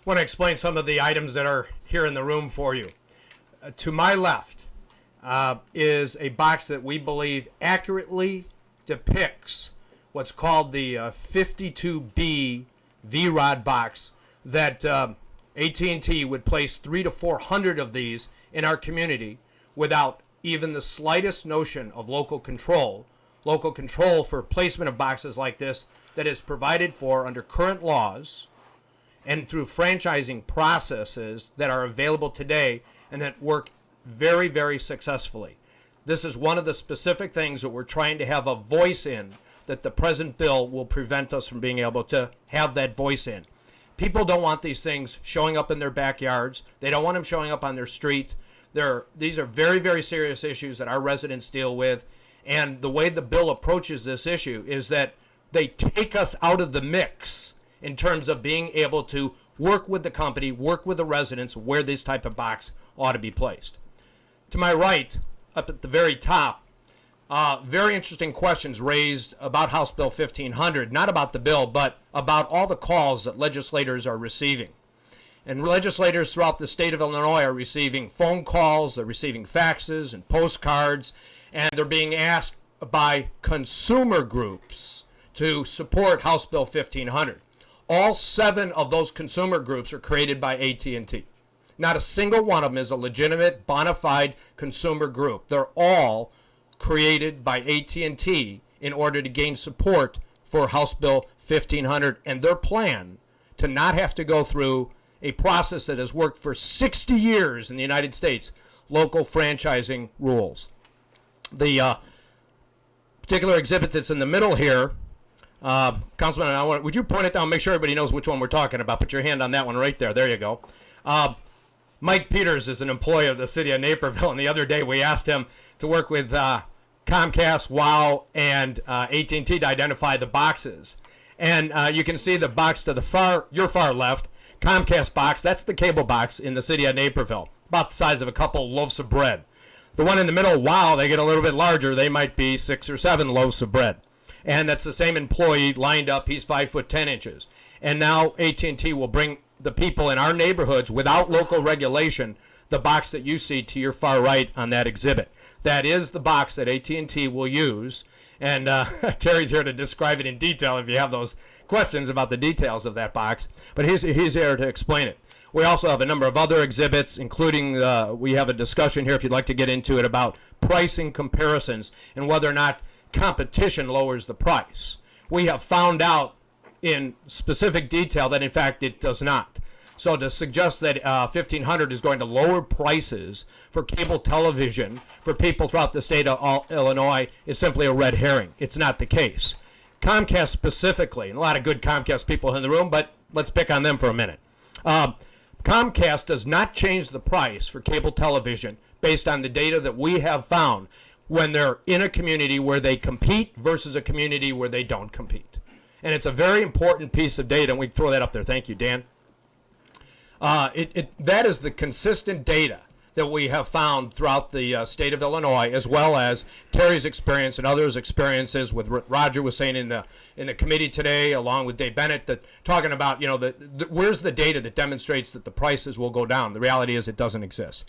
want to explain some of the items that are here in the room for you. To my left is a box that we believe accurately depicts what's called the 52B V-Rod box that AT&T would place 300 to 400 of these in our community without even the slightest notion of local control for placement of boxes like this that is provided for under current laws and through franchising processes that are available today and that work very, very successfully. This is one of the specific things that we're trying to have a voice in that the present bill will prevent us from being able to have that voice in. People don't want these things showing up in their backyards. They don't want them showing up on their street. These are very, very serious issues that our residents deal with. And the way the bill approaches this issue is that they take us out of the mix in terms of being able to work with the company, work with the residents where this type of box ought to be placed. To my right, up at the very top, very interesting questions raised about House Bill 1500, not about the bill, but about all the calls that legislators are receiving. And legislators throughout the state of Illinois are receiving phone calls, they're receiving faxes and postcards, and they're being asked by consumer groups to support House Bill 1500. All 7 of those consumer groups are created by AT&T. Not a single one of them is a legitimate, bona fide consumer group. They're all created by AT&T in order to gain support for House Bill 1500 and their plan to not have to go through a process that has worked for 60 years in the United States, local franchising rules. The particular exhibit that's in the middle here, Councilman, would you point it down, make sure everybody knows which one we're talking about. Put your hand on that one right there. There you go. Mike Peters is an employee of the city of Naperville, and the other day we asked him to work with Comcast, WOW, and AT&T to identify the boxes. And you can see the box to your far left, Comcast box, that's the cable box in the city of Naperville, about the size of a couple loaves of bread. The one in the middle, WOW, they get a little bit larger. They might be 6 or 7 loaves of bread. And that's the same employee lined up. He's 5 foot 10 inches. And now AT&T will bring the people in our neighborhoods without local regulation the box that you see to your far right on that exhibit. That is the box that AT&T will use. And Terry's here to describe it in detail if you have those questions about the details of that box. But he's here to explain it. We also have a number of other exhibits, including we have a discussion here, if you'd like to get into it, about pricing comparisons and whether or not competition lowers the price. We have found out in specific detail that, in fact, it does not. So to suggest that 1500 is going to lower prices for cable television for people throughout the state of Illinois is simply a red herring. It's not the case. Comcast specifically, and a lot of good Comcast people in the room, but let's pick on them for a minute. Comcast does not change the price for cable television based on the data that we have found when they're in a community where they compete versus a community where they don't compete. And it's a very important piece of data, and we can throw that up there. Thank you, Dan. That is the consistent data that we have found throughout the state of Illinois, as well as Terry's experience and others' experiences with Roger was saying in the committee today, along with Dave Bennett, that talking about, you know, where's the data that demonstrates that the prices will go down? The reality is it doesn't exist.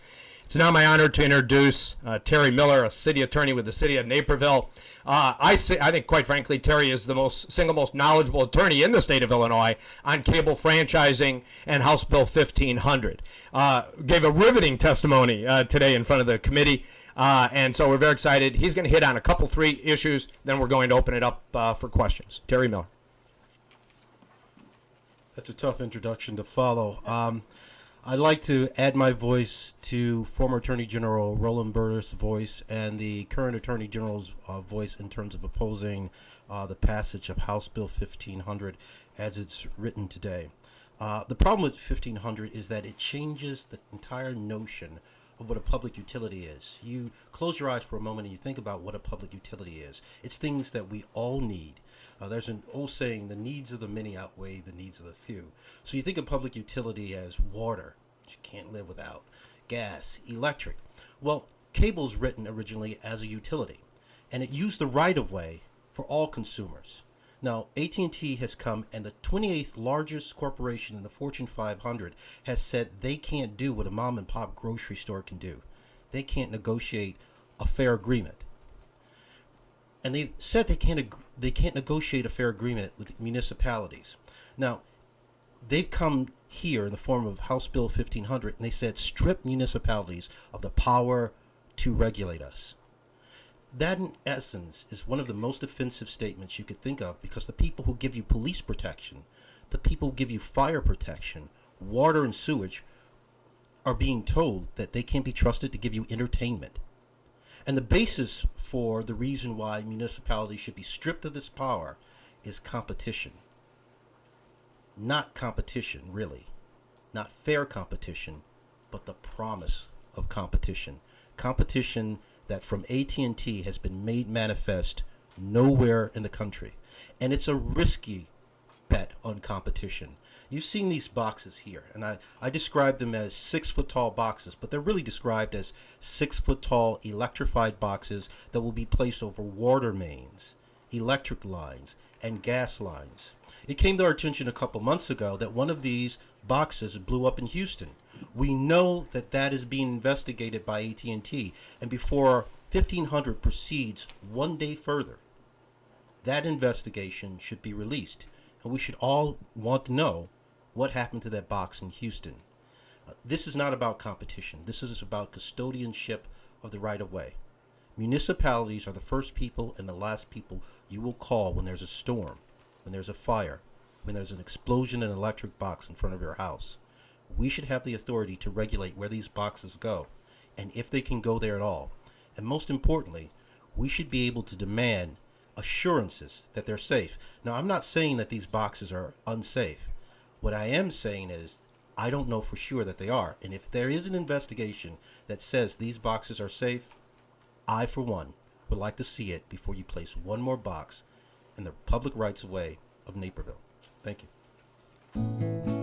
It's now my honor to introduce Terry Miller, a city attorney with the city of Naperville. I think, quite frankly, Terry is the single most knowledgeable attorney in the state of Illinois on cable franchising and House Bill 1500. Gave a riveting testimony today in front of the committee, and so we're very excited. He's going to hit on a couple, 3 issues, then we're going to open it up for questions. Terry Miller. That's a tough introduction to follow. I'd like to add my voice to former Attorney General Roland Burris' voice and the current Attorney General's voice in terms of opposing the passage of House Bill 1500 as it's written today. The problem with 1500 is that it changes the entire notion of what a public utility is. You close your eyes for a moment and you think about what a public utility is. It's things that we all need. There's an old saying, the needs of the many outweigh the needs of the few. So you think of public utility as water, which you can't live without, gas, electric. Well, cable's written originally as a utility, and it used the right-of-way for all consumers. Now, AT&T has come, and the 28th largest corporation in the Fortune 500 has said they can't do what a mom and pop grocery store can do. They can't negotiate a fair agreement. And they said they can't negotiate a fair agreement with municipalities. Now, they've come here in the form of House Bill 1500, and they said strip municipalities of the power to regulate us. That, in essence, is one of the most offensive statements you could think of, because the people who give you police protection, the people who give you fire protection, water and sewage, are being told that they can't be trusted to give you entertainment. And the basis for the reason why municipalities should be stripped of this power is competition. Not competition, really. Not fair competition, but the promise of competition. Competition that from AT&T has been made manifest nowhere in the country. And it's a risky bet on competition. You've seen these boxes here, and I describe them as 6-foot-tall boxes, but they're really described as 6-foot-tall electrified boxes that will be placed over water mains, electric lines, and gas lines. It came to our attention a couple months ago that one of these boxes blew up in Houston. We know that that is being investigated by AT&T, and before 1500 proceeds one day further, that investigation should be released, and we should all want to know what happened to that box in Houston. This is not about competition. This is about custodianship of the right-of-way. Municipalities are the first people and the last people you will call when there's a storm, when there's a fire, when there's an explosion in an electric box in front of your house. We should have the authority to regulate where these boxes go, and if they can go there at all. And most importantly, we should be able to demand assurances that they're safe. Now, I'm not saying that these boxes are unsafe. What I am saying is I don't know for sure that they are. And if there is an investigation that says these boxes are safe, I, for one, would like to see it before you place one more box in the public rights-of-way of Naperville. Thank you.